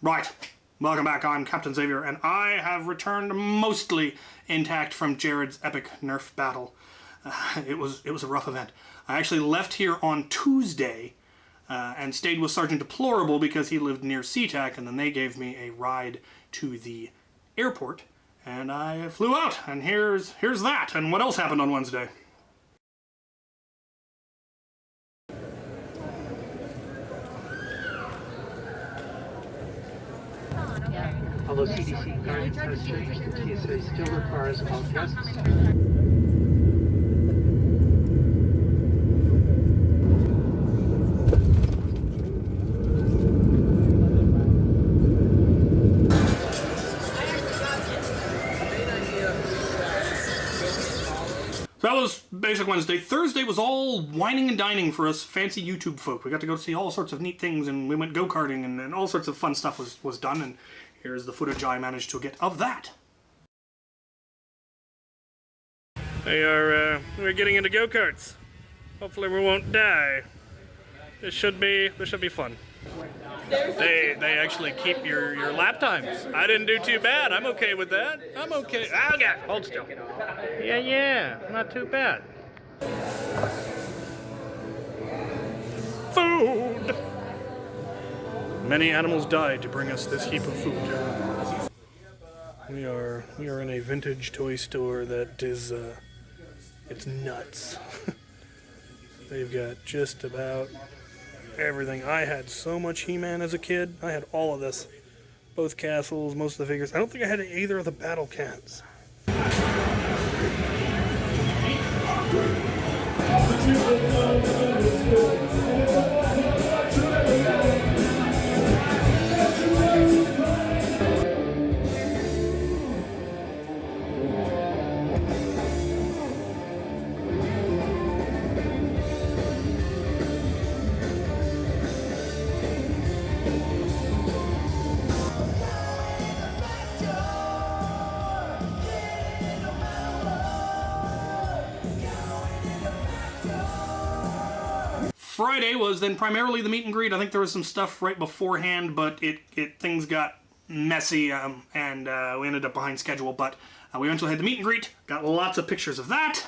Right, welcome back. I'm Captain Xavier, and I have returned mostly intact from Jared's epic Nerf battle. It was a rough event. I actually left here on Tuesday and stayed with Sergeant Deplorable because he lived near SeaTac, and then they gave me a ride to the airport, and I flew out, and here's that. And what else happened on Wednesday? Although CDC guidance has changed, the TSA still requires all guests. So that was Basic Wednesday. Thursday was all whining and dining for us fancy YouTube folk. We got to go see all sorts of neat things, and we went go-karting, and all sorts of fun stuff was done, and here's the footage I managed to get of that. We're getting into go-karts. Hopefully we won't die. This should be fun. They actually keep your lap times. I didn't do too bad. I'm okay with that. I'm okay. Oh, yeah, hold still. Yeah, not too bad. Food! Many animals died to bring us this heap of food. We are in a vintage toy store that is, it's nuts. They've got just about everything. I had so much He-Man as a kid. I had all of this. Both castles, most of the figures. I don't think I had either of the battle cats. Friday was then primarily the meet and greet. I think there was some stuff right beforehand, but things got messy and we ended up behind schedule. But we eventually had the meet and greet. Got lots of pictures of that.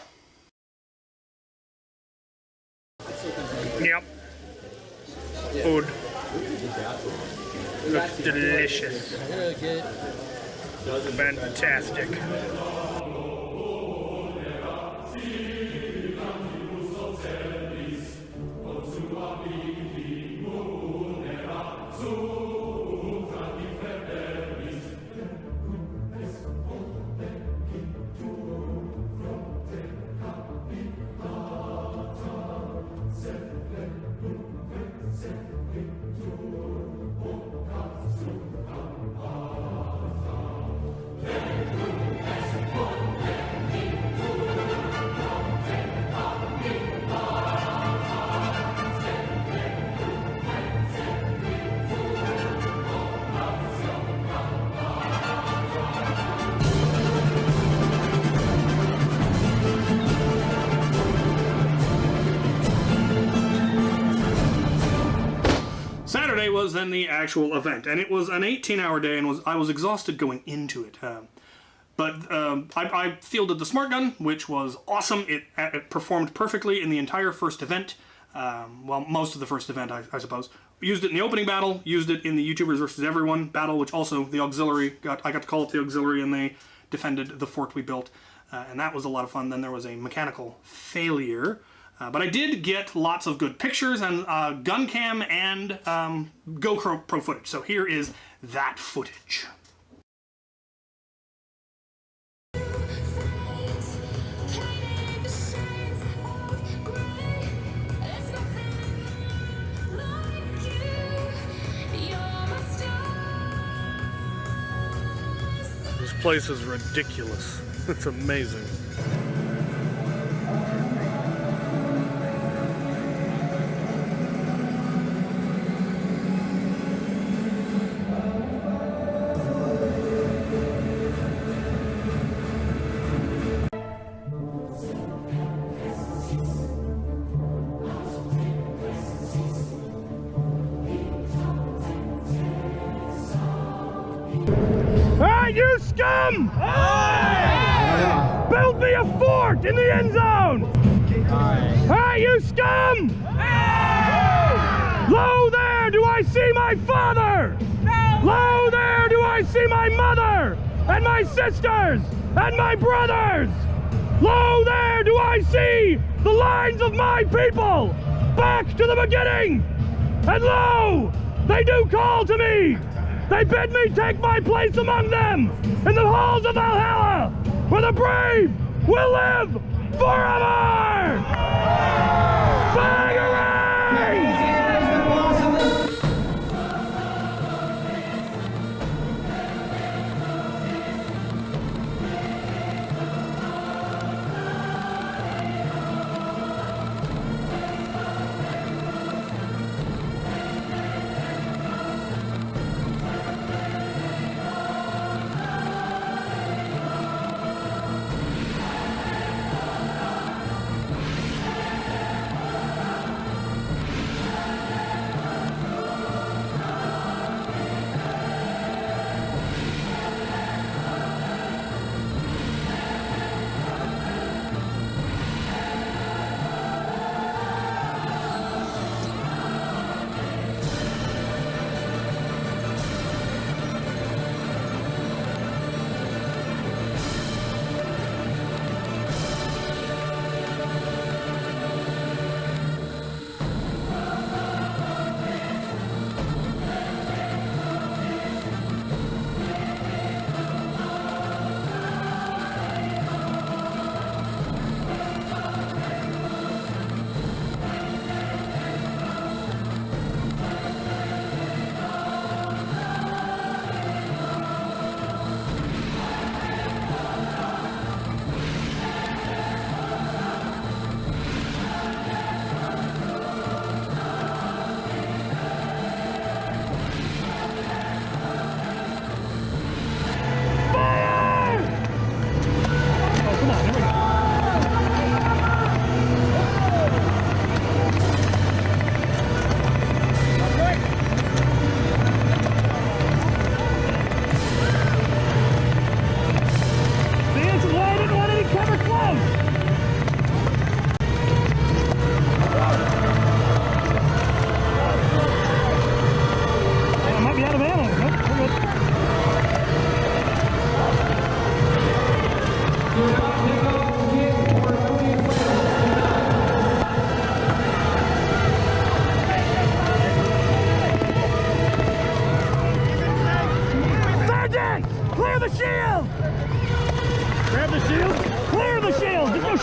Yep. Food. Looks delicious. Fantastic. Saturday was then the actual event, and it was an 18-hour day, and I was exhausted going into it. I fielded the smart gun, which was awesome. It performed perfectly in the entire first event. Well, most of the first event, I suppose. Used it in the opening battle, used it in the YouTubers versus everyone battle, which also the auxiliary, I got to call it the auxiliary, and they defended the fort we built, and that was a lot of fun. Then there was a mechanical failure. But I did get lots of good pictures and gun cam and GoPro footage. So here is that footage. This place is ridiculous. It's amazing. scum! Build me a fort in the end zone! Hey, you scum! Lo there, do I see my father? Lo there, do I see my mother? And my sisters! And my brothers! Lo there, do I see the lines of my people? Back to the beginning! And lo, they do call to me! They bid me take my place among them in the halls of Valhalla, where the brave will live forever! Bangarang!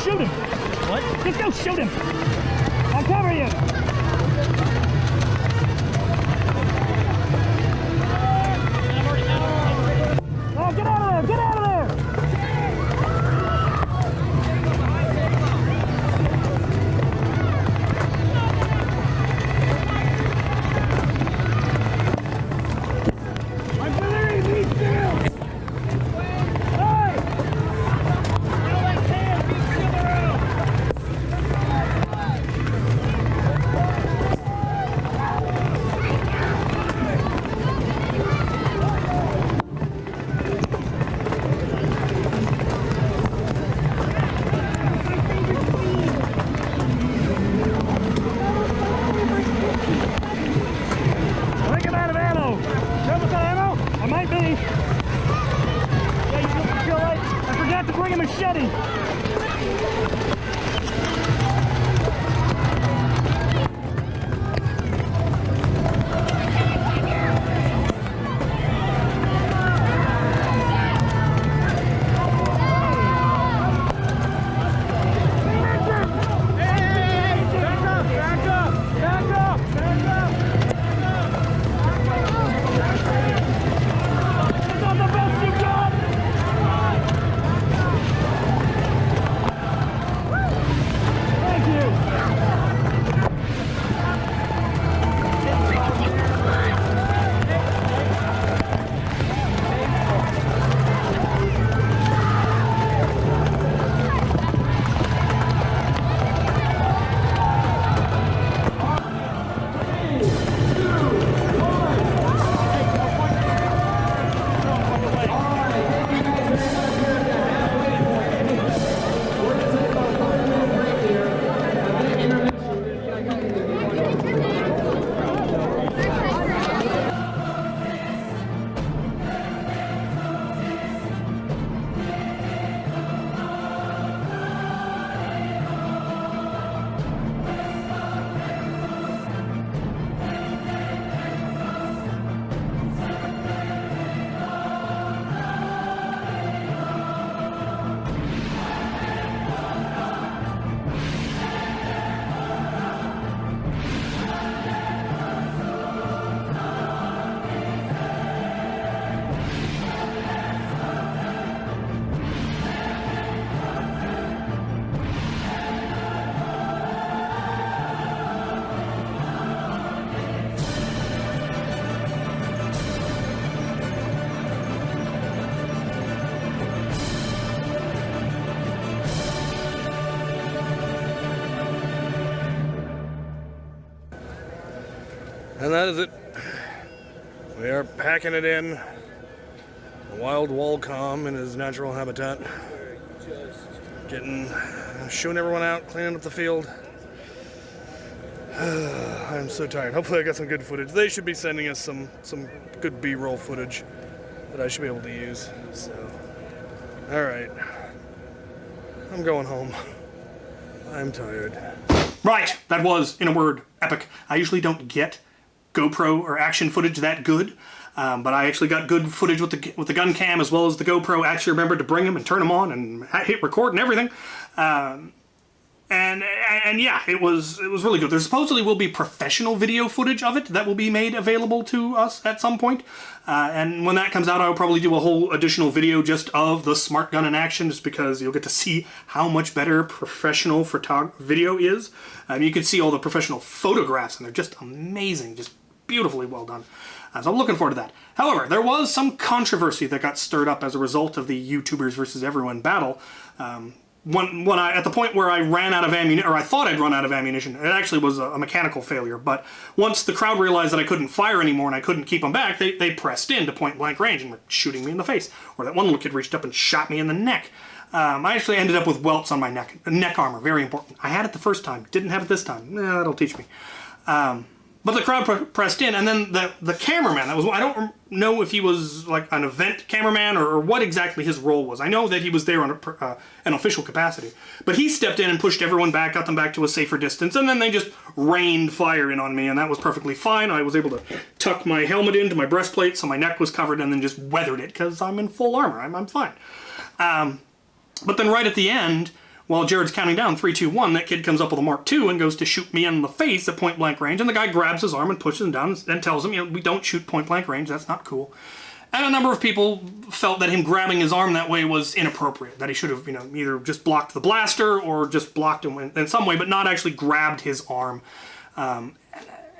Shoot him! What? Just go shoot him! I'll cover you! Oh, get out of there! Get out of there! Artillery, be still! And that is it. We are packing it in. The wild Walcom in his natural habitat. Shooing everyone out, cleaning up the field. I'm so tired. Hopefully I got some good footage. They should be sending us some good B-roll footage that I should be able to use. So, alright. I'm going home. I'm tired. Right, that was, in a word, epic. I usually don't get GoPro or action footage that good, but I actually got good footage with the gun cam as well as the GoPro. I actually remembered to bring them and turn them on and hit record and everything. And yeah, it was really good. There supposedly will be professional video footage of it that will be made available to us at some point. And when that comes out, I'll probably do a whole additional video just of the smart gun in action, just because you'll get to see how much better professional video is. You can see all the professional photographs, and they're just amazing, just beautifully well done. So I'm looking forward to that. However, there was some controversy that got stirred up as a result of the YouTubers versus everyone battle. At the point where I ran out of ammunition, or I thought I'd run out of ammunition, it actually was a mechanical failure, but once the crowd realized that I couldn't fire anymore and I couldn't keep them back, they pressed in to point blank range and were shooting me in the face. Or that one little kid reached up and shot me in the neck. I actually ended up with welts on my neck armor, very important. I had it the first time, didn't have it this time. That'll teach me. But the crowd pressed in, and then the cameraman, I don't know if he was like an event cameraman or what exactly his role was. I know that he was there on an official capacity. But he stepped in and pushed everyone back, got them back to a safer distance, and then they just rained fire in on me, and that was perfectly fine. I was able to tuck my helmet into my breastplate so my neck was covered, and then just weathered it, because I'm in full armor. I'm fine. But then right at the end, while Jared's counting down 3, 2, 1, that kid comes up with a Mark II and goes to shoot me in the face at point blank range, and the guy grabs his arm and pushes him down and tells him, we don't shoot point blank range, that's not cool. And a number of people felt that him grabbing his arm that way was inappropriate, that he should have, either just blocked the blaster or just blocked him in some way, but not actually grabbed his arm. And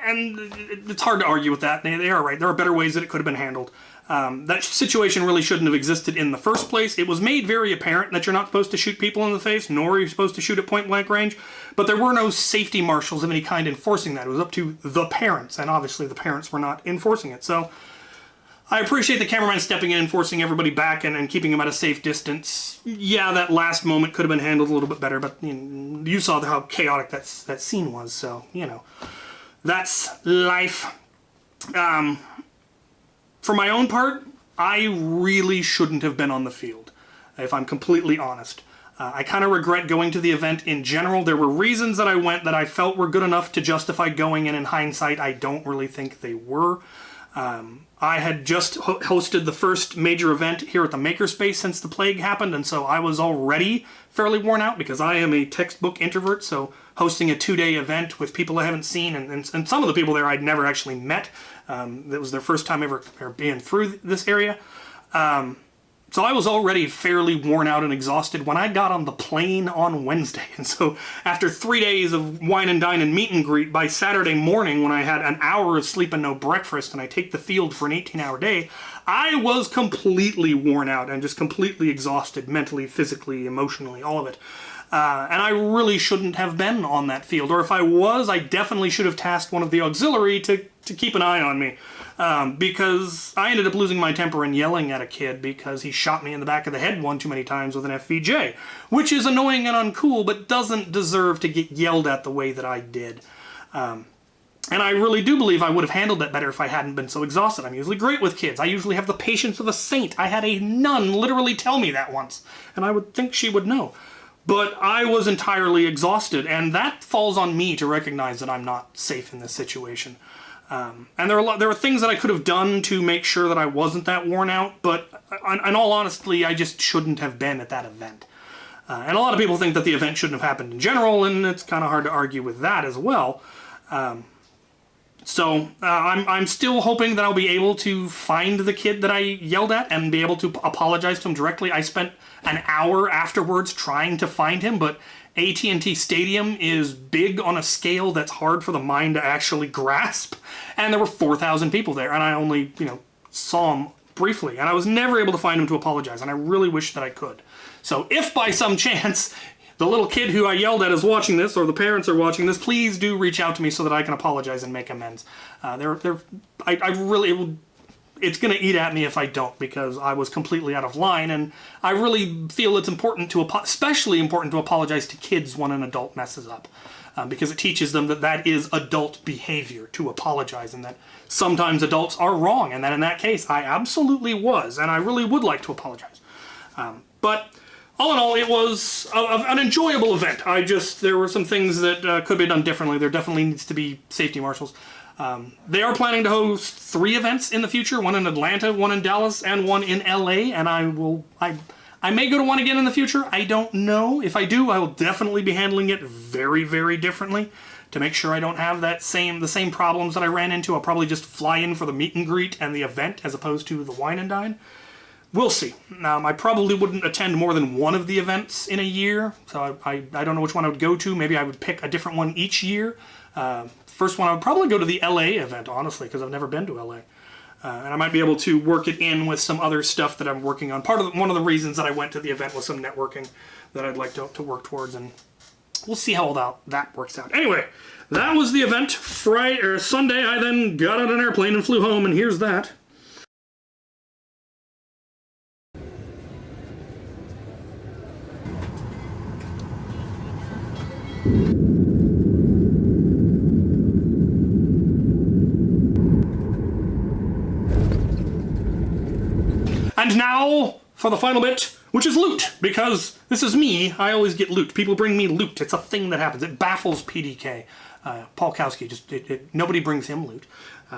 it's hard to argue with that. They are right. There are better ways that it could have been handled. That situation really shouldn't have existed in the first place. It was made very apparent that you're not supposed to shoot people in the face, nor are you supposed to shoot at point blank range, but there were no safety marshals of any kind enforcing that. It was up to the parents, and obviously the parents were not enforcing it. So I appreciate the cameraman stepping in and forcing everybody back and keeping them at a safe distance. Yeah, that last moment could have been handled a little bit better, but you saw how chaotic that scene was, so, that's life. For my own part, I really shouldn't have been on the field, if I'm completely honest. I kind of regret going to the event in general. There were reasons that I went that I felt were good enough to justify going, and in hindsight, I don't really think they were. I had just hosted the first major event here at the Makerspace since the plague happened, and so I was already fairly worn out because I am a textbook introvert, so hosting a 2-day event with people I haven't seen, and some of the people there I'd never actually met. That was their first time ever being through this area. So I was already fairly worn out and exhausted when I got on the plane on Wednesday. And so after 3 days of wine and dine and meet and greet, by Saturday morning when I had an hour of sleep and no breakfast and I take the field for an 18-hour day, I was completely worn out and just completely exhausted mentally, physically, emotionally, all of it. And I really shouldn't have been on that field. Or if I was, I definitely should have tasked one of the auxiliary to keep an eye on me. Because I ended up losing my temper and yelling at a kid because he shot me in the back of the head one too many times with an FVJ. Which is annoying and uncool, but doesn't deserve to get yelled at the way that I did. And I really do believe I would have handled that better if I hadn't been so exhausted. I'm usually great with kids. I usually have the patience of a saint. I had a nun literally tell me that once. And I would think she would know. But I was entirely exhausted, and that falls on me to recognize that I'm not safe in this situation. And there were things that I could have done to make sure that I wasn't that worn out, but in all honesty, I just shouldn't have been at that event. And a lot of people think that the event shouldn't have happened in general, and it's kind of hard to argue with that as well. So I'm still hoping that I'll be able to find the kid that I yelled at and be able to apologize to him directly. I spent an hour afterwards trying to find him, but AT&T Stadium is big on a scale that's hard for the mind to actually grasp. And there were 4,000 people there, and I only, saw him briefly, and I was never able to find him to apologize, and I really wish that I could. So if by some chance the little kid who I yelled at is watching this, or the parents are watching this, please do reach out to me so that I can apologize and make amends. It's going to eat at me if I don't, because I was completely out of line, and I really feel it's important to, especially important to apologize to kids when an adult messes up, because it teaches them that that is adult behavior, to apologize, and that sometimes adults are wrong, and that in that case, I absolutely was, and I really would like to apologize. But all in all, it was an enjoyable event. There were some things that could be done differently. There definitely needs to be safety marshals. They are planning to host 3 events in the future, one in Atlanta, one in Dallas, and one in LA, and I may go to one again in the future. I don't know. If I do, I will definitely be handling it very, very differently to make sure I don't have the same problems that I ran into. I'll probably just fly in for the meet and greet and the event as opposed to the wine and dine. We'll see. I probably wouldn't attend more than one of the events in a year, so I don't know which one I would go to. Maybe I would pick a different one each year. First one, I would probably go to the LA event, honestly, because I've never been to LA. And I might be able to work it in with some other stuff that I'm working on. One of the reasons that I went to the event was some networking that I'd like to work towards, and we'll see how all that works out. Anyway, that was the event. Sunday, I then got on an airplane and flew home, and here's that. And now, for the final bit, which is loot, because this is me, I always get loot. People bring me loot. It's a thing that happens. It baffles PDK. Paul Kowski, nobody brings him loot.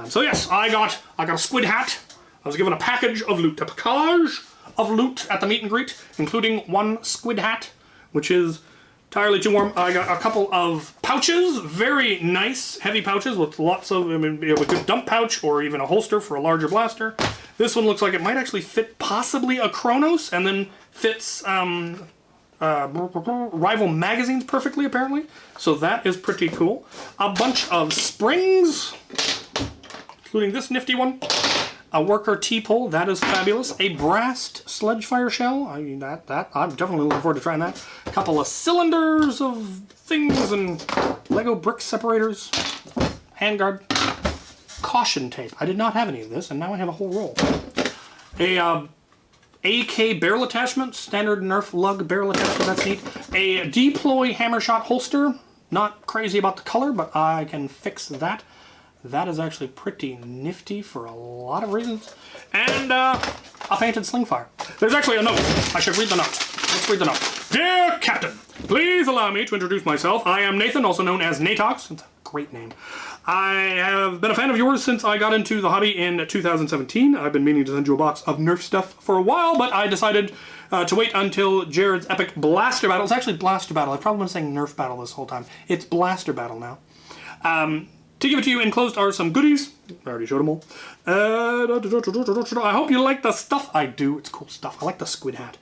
So yes, I got a squid hat. I was given a package of loot, a package of loot at the meet and greet, including 1 squid hat, which is entirely too warm. I got a couple of pouches, very nice, heavy pouches with lots of, you have a good dump pouch or even a holster for a larger blaster. This one looks like it might actually fit possibly a Chronos, and then fits rival magazines perfectly, apparently. So that is pretty cool. A bunch of springs, including this nifty one. A worker T-pole, that is fabulous. A brassed sledge fire shell, I'm definitely looking forward to trying that. A couple of cylinders of things and Lego brick separators. Handguard. Caution tape. I did not have any of this, and now I have a whole roll. A AK barrel attachment, standard Nerf lug barrel attachment, that's neat. A deploy hammer shot holster, not crazy about the color, but I can fix that. That is actually pretty nifty for a lot of reasons. And a painted sling fire. There's actually a note. I should read the note. Let's read the note. Dear Captain, please allow me to introduce myself. I am Nathan, also known as Nattox. It's a great name. I have been a fan of yours since I got into the hobby in 2017. I've been meaning to send you a box of Nerf stuff for a while, but I decided to wait until Jared's epic Blaster Battle. It's actually Blaster Battle. I've probably been saying Nerf Battle this whole time. It's Blaster Battle now. To give it to you enclosed are some goodies. I already showed them all. I hope you like the stuff. I do. It's cool stuff. I like the squid hat.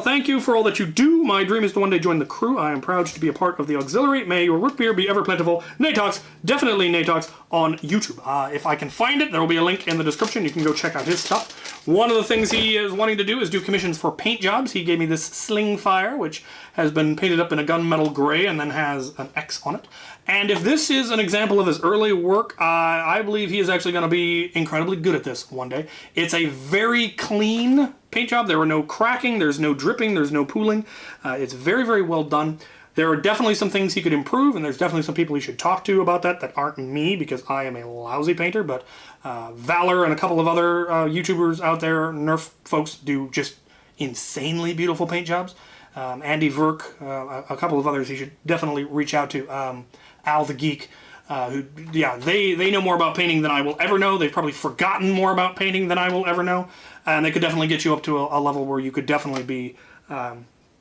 Thank you for all that you do. My dream is to one day join the crew. I am proud to be a part of the auxiliary. May your root beer be ever plentiful. Nattox, definitely Nattox on YouTube. If I can find it, there will be a link in the description. You can go check out his stuff. One of the things he is wanting to do is do commissions for paint jobs. He gave me this sling fire, which has been painted up in a gunmetal gray and then has an X on it. And if this is an example of his early work, I believe he is actually going to be incredibly good at this one day. It's a very clean paint job. There were no cracking, there's no dripping, there's no pooling. It's very, very well done. There are definitely some things he could improve, and there's definitely some people he should talk to about that aren't me, because I am a lousy painter, but Valor and a couple of other YouTubers out there, Nerf folks, do just insanely beautiful paint jobs. Andy Verk, a couple of others he should definitely reach out to. Al the Geek, they know more about painting than I will ever know. They've probably forgotten more about painting than I will ever know. And they could definitely get you up to a level where you could definitely be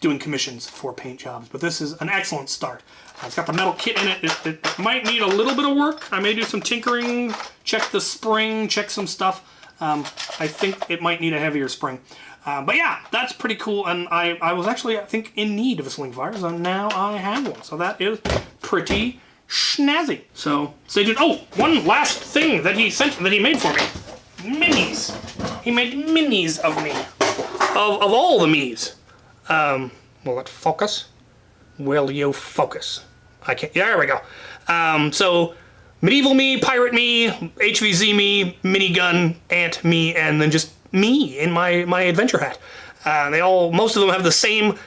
doing commissions for paint jobs. But this is an excellent start. It's got the metal kit in it. It might need a little bit of work. I may do some tinkering, check the spring, check some stuff. I think it might need a heavier spring. But yeah, that's pretty cool, and I was actually, I think, in need of a sling fire, so now I have one. So that is pretty snazzy. So stay tuned. Oh, one last thing that he made for me. Minis. He made minis of me. Of all the me's. Will it focus? Will you focus? I can't. Yeah, there we go. So medieval me, pirate me, HVZ me, minigun, ant me, and then just me in my adventure hat. Most of them have the same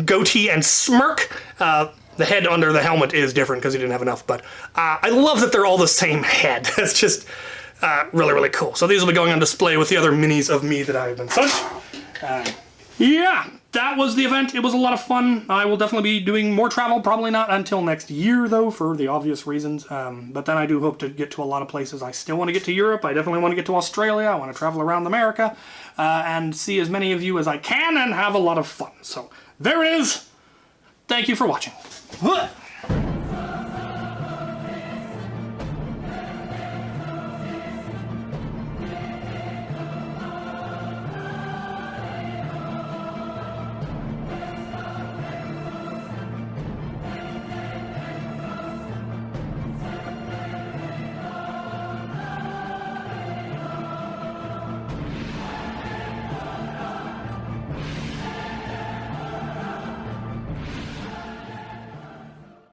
goatee and smirk. The head under the helmet is different because he didn't have enough, but I love that they're all the same head. That's just really, really cool. So these will be going on display with the other minis of me that I have been sent. Yeah, that was the event. It was a lot of fun. I will definitely be doing more travel, probably not until next year, though, for the obvious reasons. But then I do hope to get to a lot of places. I still want to get to Europe. I definitely want to get to Australia. I want to travel around America and see as many of you as I can and have a lot of fun. So there it is. Thank you for watching.